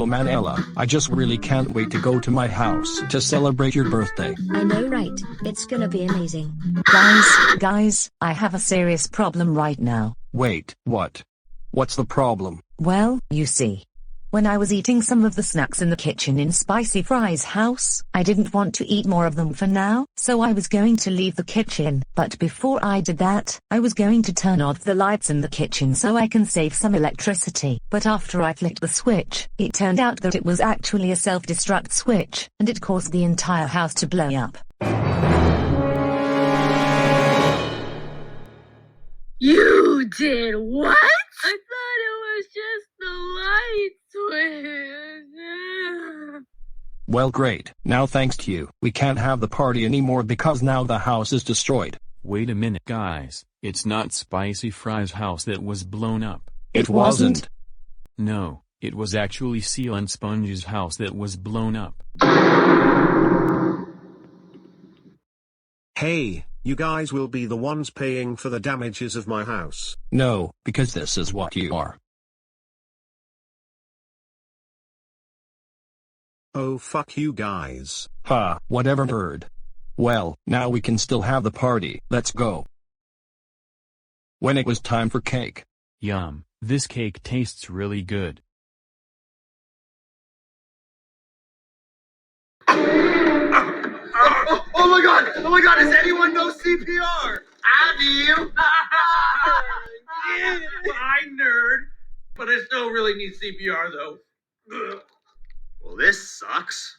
Oh Manella, I just really can't wait to go to my house to celebrate your birthday. I know, right? It's gonna be amazing. Guys, I have a serious problem right now. Wait, what? What's the problem? Well, you see, when I was eating some of the snacks in the kitchen in Spicy Fry's house, I didn't want to eat more of them for now, so I was going to leave the kitchen. But before I did that, I was going to turn off the lights in the kitchen so I can save some electricity. But after I flicked the switch, it turned out that it was actually a self-destruct switch, and it caused the entire house to blow up. You did what? I thought it was just the light switch. Well, great. Now thanks to you, we can't have the party anymore because now the house is destroyed. Wait a minute guys, it's not Spicy Fry's house that was blown up. It wasn't. No, it was actually Seal and Sponge's house that was blown up. Hey, you guys will be the ones paying for the damages of my house. No, because this is what you are. Oh fuck you guys. Ha, whatever bird. Well, now we can still have the party, let's go. When it was time for cake. Yum, this cake tastes really good. Oh my god, does anyone know CPR? I do. Yeah, I nerd. But I still really need CPR though. Well, this sucks.